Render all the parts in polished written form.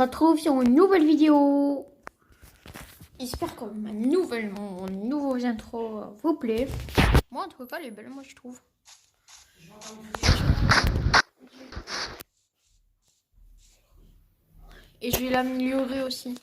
retrouve sur une nouvelle vidéo. J'espère que mon nouveau intro vous plaît. Moi en tout cas elle est belle, moi je trouve. Et je vais l'améliorer aussi.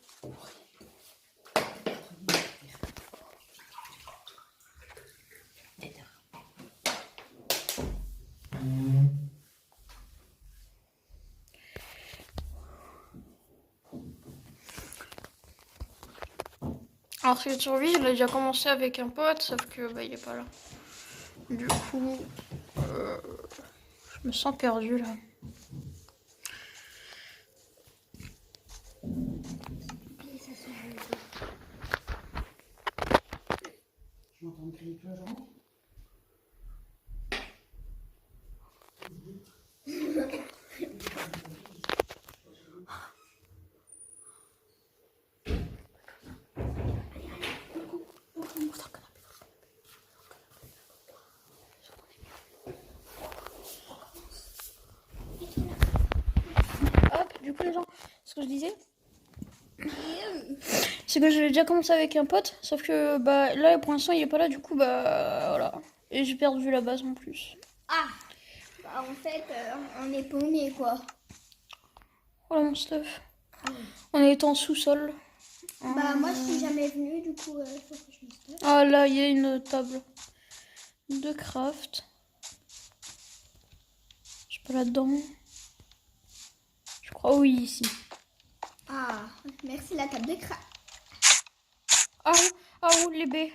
Alors cette survie, je l'ai déjà commencé avec un pote, sauf que il est pas là. Du coup, je me sens perdue là. J'entends crier pleurant. Hop, du coup les gens, ce que je disais, c'est que j'ai déjà commencé avec un pote, sauf que là pour l'instant il est pas là, du coup voilà. Et j'ai perdu la base en plus. Ah, en fait, on est paumé quoi. Voilà mon stuff. On est en sous-sol. Moi je suis jamais venue, du coup, faut que je me stoppe. Ah là, il y a une table de craft. Je suis pas là-dedans. Je crois oui ici. Ah, merci la table de craft. Ah où les baies.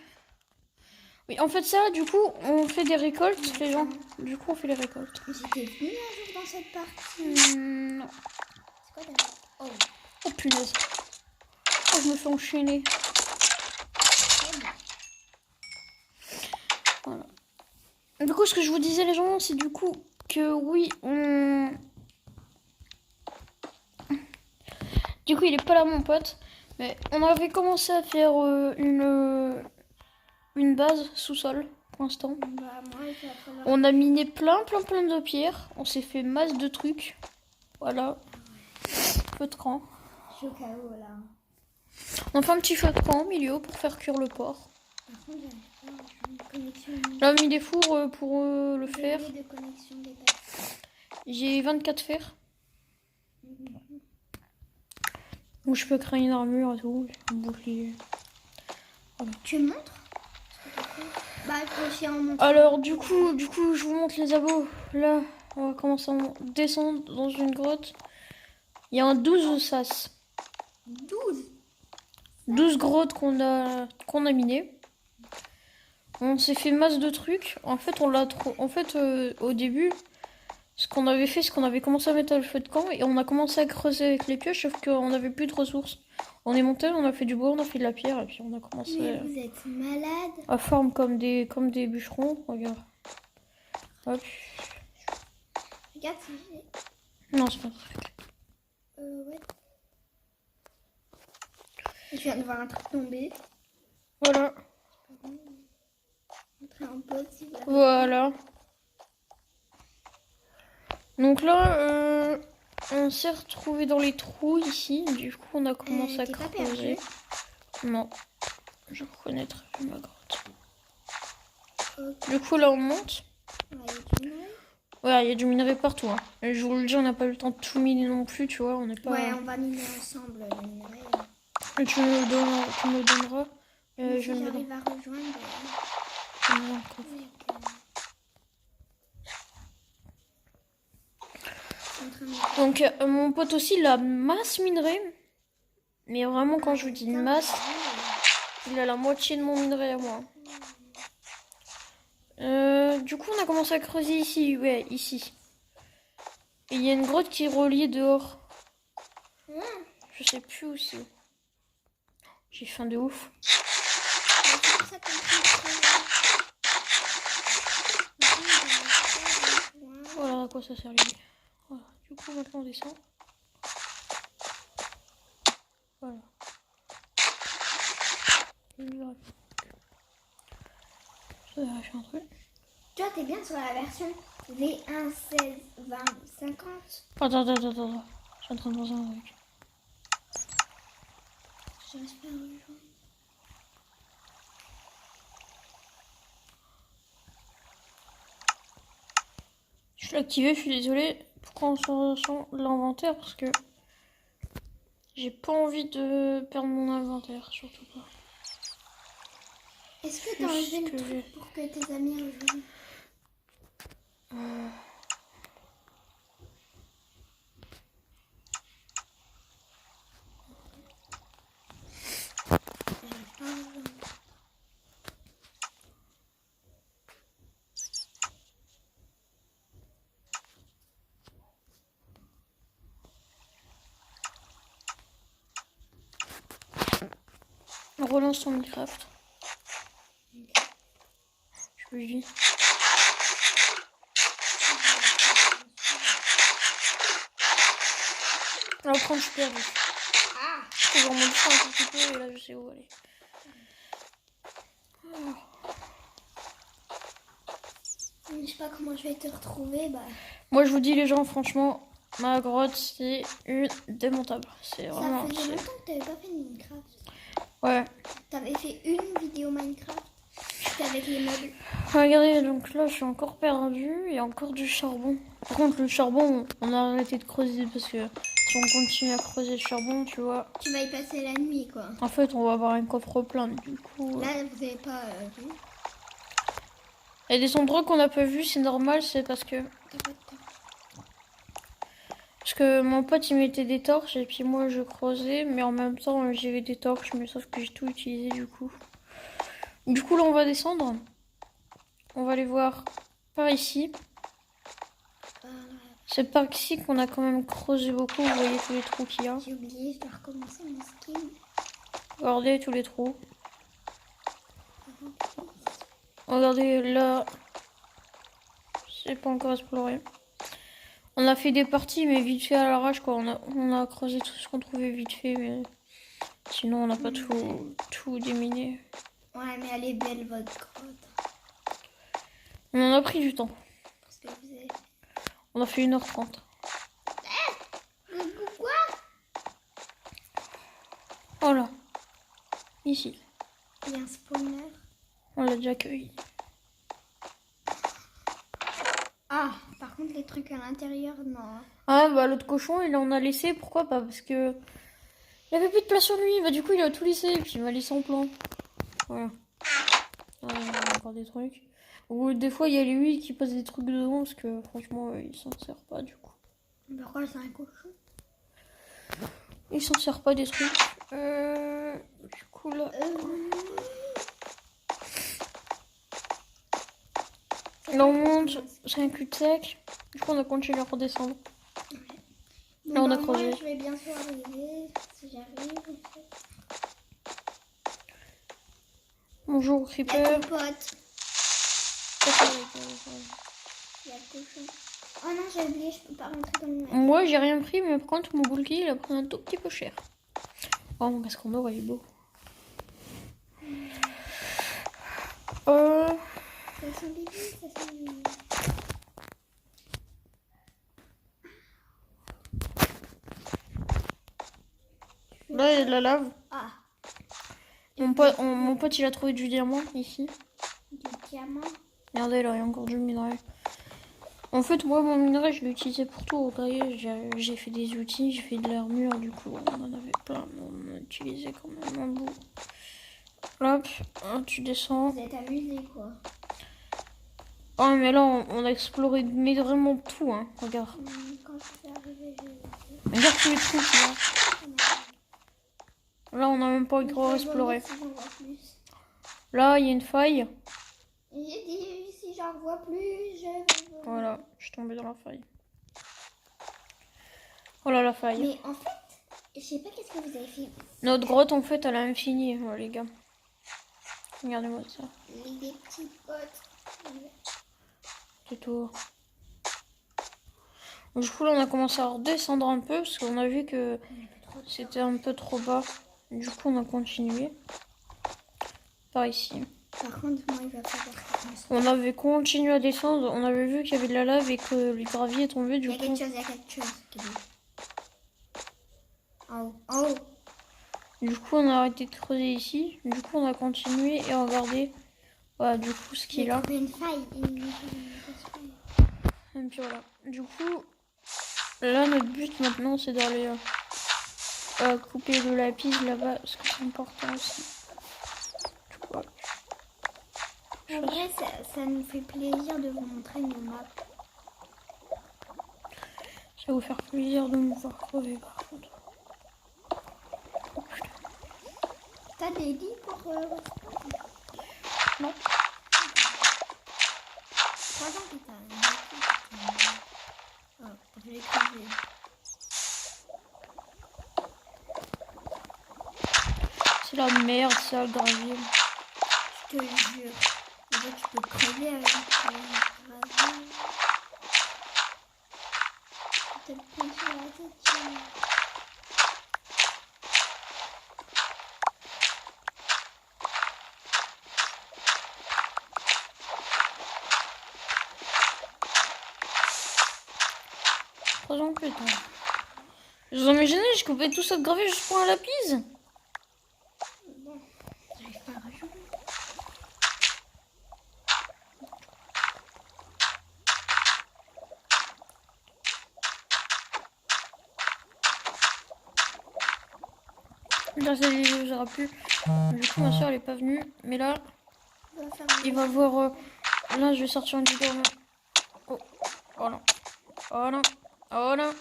Oui, en fait ça, du coup, on fait des récoltes, les gens. Du coup, on fait les récoltes. J'étais venue un jour dans cette partie. Non. C'est quoi d'abord? Oh, Oh punaise. Oh, je me fais enchaîner. très bien. Voilà. Du coup, ce que je vous disais, les gens, c'est du coup que oui, Du coup, il est pas là, mon pote. Mais on avait commencé à faire une base sous-sol, pour l'instant. Moi, c'est la première. On a miné plein de pierres. On s'est fait masse de trucs. Voilà. Feu de camp. Je suis au cas où là. On a fait un petit feu de camp au milieu pour faire cuire le porc. Par contre, j'arrive pas à faire une connexion. Là, on a mis des fours pour le fer. Délai de connexion des pattes. J'ai 24 fers. Où je peux créer une armure et tout. Un bouclier. Tu me montres? Je suis en montre. Alors, du coup, je vous montre les abos. Là, on va commencer à descendre dans une grotte. Il y a un 12 sas. 12 grottes qu'on a minées. On s'est fait masse de trucs. En fait, au début, ce qu'on avait fait, c'est qu'on avait commencé à mettre le feu de camp et on a commencé à creuser avec les pioches, sauf qu'on n'avait plus de ressources. On est monté, on a fait du bois, on a fait de la pierre et puis on a commencé Mais vous êtes malade. à former comme des bûcherons. Regarde. Hop. Regarde si j'ai. Non, c'est pas vrai. Ouais. Je viens de voir un truc tomber. Voilà. Montrer en pause si vous l'avez. Voilà. Donc là, on s'est retrouvé dans les trous ici. Du coup, on a commencé à t'es pas creuser. perdu? Non. Je reconnais très bien ma grotte. Ok. Du coup, là, on monte. Ouais, il y a du minerai. Ouais, il y a du minerai partout. Hein. Et je vous le dis, on n'a pas eu le temps de tout miner non plus, tu vois. On n'est pas. Ouais, on va miner ensemble le minerai. Et tu me le donneras. Si Je me le j'arrive à rejoindre. donnerai encore. Donc, mon pote aussi, il a masse minerai. Mais vraiment, quand je vous dis masse, il a la moitié de mon minerai à moi. Du coup, on a commencé à creuser ici. Ouais, ici. Et il y a une grotte qui est reliée dehors. Je sais plus où c'est. J'ai faim de ouf. Voilà à quoi ça sert lui. Voilà. Du coup, maintenant on descend. Voilà. Ça va faire un truc. Toi, t'es bien sur la version V1, 16, 20, 50. Attends. Je suis en train de penser à un truc. J'espère un jour. Je l'ai activé, je suis désolée. Pourquoi on sort sans l'inventaire? Parce que j'ai pas envie de perdre mon inventaire, surtout pas. Est-ce que t'as enlevé Juste le que truc pour que tes amis rejoignent? J'arrive pas à rejoindre. On relance son Minecraft. Je lui dis. Là, après, je suis perdu. Ah! Je vais remonter ça un tout petit peu et là, je sais où aller. Je sais pas comment je vais te retrouver. Bah, Moi, je vous dis, les gens, franchement, ma grotte, c'est une démontable. C'est ça vraiment. faisait longtemps que t'avais pas fait de Minecraft. Ouais. T'avais fait une vidéo Minecraft. C'était avec les meubles. Regardez, donc là, je suis encore perdu. Il y a encore du charbon. Par contre, le charbon, on a arrêté de creuser parce que si on continue à creuser le charbon, tu vois, Tu vas y passer la nuit, quoi. en fait, on va avoir un coffre plein. Du coup, Là, vous avez pas vu. il y a des endroits qu'on n'a pas vus, c'est normal, c'est parce que mon pote il mettait des torches et puis moi je creusais, mais en même temps j'avais des torches, mais sauf que j'ai tout utilisé du coup. Du coup là on va descendre. On va aller voir par ici. C'est par ici qu'on a quand même creusé beaucoup. Vous voyez tous les trous qu'il y a. J'ai oublié, je dois recommencer mon skin. Regardez tous les trous. Regardez là. C'est pas encore exploré. On a fait des parties mais vite fait à l'arrache quoi. On a creusé tout ce qu'on trouvait vite fait mais sinon on n'a pas tout déminé. Ouais, mais elle est belle, votre grotte. On en a pris du temps. Parce que vous avez... On a fait 1h30. Pourquoi? Voilà. Ici. Il y a un spawner. On l'a déjà accueilli. Ah, par contre, les trucs à l'intérieur, non. Ah bah l'autre cochon il en a laissé. Pourquoi pas? Parce que il avait plus de place sur lui. Bah du coup il a tout laissé. Et puis il m'a laissé en plan. Voilà. Ah, il y a encore des trucs. Ou des fois il y a lui qui pose des trucs dedans. Parce que franchement il s'en sert pas du coup. Pourquoi c'est un cochon? Il s'en sert pas des trucs. Du coup là. Là on monte, c'est un cul-de-sac. Du coup on a continué à redescendre. Bon, Là on a bah, creusé. moi, je vais bientôt arriver, si j'arrive. Bonjour Il y a Creeper. ton pote. Il y a le cochon. Oh non, j'ai oublié, je peux pas rentrer dans le mec. Moi j'ai rien pris mais par contre mon boulki il a pris un tout petit peu cher. Oh mon casque en or il est beau. Ça sent bébé, ça sent bébé. Là il y a de la lave. Ah, Mon pote il a trouvé du diamant ici. du diamant. Regardez là il y a encore du minerai. En fait moi mon minerai je l'ai utilisé pour tout. Regardez j'ai fait des outils, j'ai fait de l'armure du coup on en avait plein mais on en a utilisé quand même un bout. Hop, tu descends. Vous êtes amusés, quoi. Oh mais là on a exploré mais vraiment tout hein. Regarde. Quand je vais arriver, je vais... Regarde tous les trous qu'il y a. Là on a même pas encore exploré. Si j'en vois plus. Là il y a une faille. J'ai dit, si j'en vois plus, je vais... Voilà, je suis tombée dans la faille. Voilà la faille. Mais en fait, je sais pas qu'est-ce que vous avez fait. Notre grotte en fait elle a infini les gars. Regardez-moi ça. Les petits potes. C'est tout. Du coup là on a commencé à redescendre un peu parce qu'on a vu que c'était un peu trop bas. Du coup on a continué. Par ici. Par contre, moi, il va falloir que je me... On avait continué à descendre, on avait vu qu'il y avait de la lave et que le gravier est tombé du Il y a coup. quelque chose, il y a quelque chose. En haut, en haut. Du coup, on a arrêté de creuser ici. Du coup, on a continué et regardé. Voilà, du coup, ce qu'il y a. Il y a une faille. Et puis voilà. Du coup, là, notre but maintenant, c'est d'aller couper le lapis là-bas, parce que c'est important aussi. Du coup, voilà. En vrai, ça nous fait plaisir de vous montrer nos maps. Ça va vous faire plaisir de me voir crever, par contre. Oh, putain. T'as des lits pour Non. 3 ans que t'as. Oh, je l'ai crevé. C'est la merde, ça, le gravier. Je te jure. En fait, tu peux crever avec le gravier. Je te le prends sur la tête. Trois ans plus tard. Vous imaginez, je coupais tout ça de gravier juste pour un lapis. Bon, j'arrive pas à rejouer. Là, ça ne les plus. Du coup, ma soeur, elle est pas venue. Mais là, On va faire il va voir. Là, je vais sortir une vidéo. Oh, oh non. Oh non. Oh non.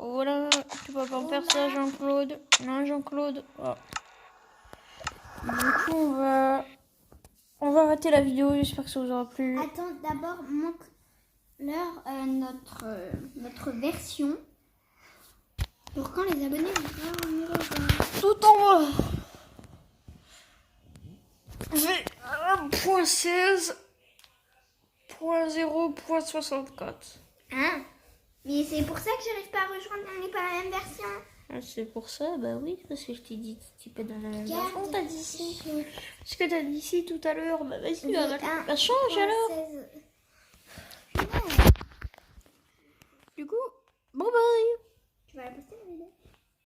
Oh là. Tu peux pas me faire ça, Jean-Claude. Non, Jean-Claude. Oh. Du coup, on va arrêter la vidéo. J'espère que ça vous aura plu. Attends, d'abord, montre-leur notre version. Pour quand les abonnés vont nous rejoindre. Tout en bas. J'ai 1.16.0.64. Hein? Mais c'est pour ça que j'arrive pas à rejoindre, on n'est pas la même version. Ah, c'est pour ça, bah oui, parce que je t'ai dit tu peux dans la même version. Regarde, T'as dit si. je- Ce que t'as dit si tout à l'heure, bah vas-y, J'ai bah change alors. 1.16. Du coup, bye bye. Tu vas la poster la vidéo?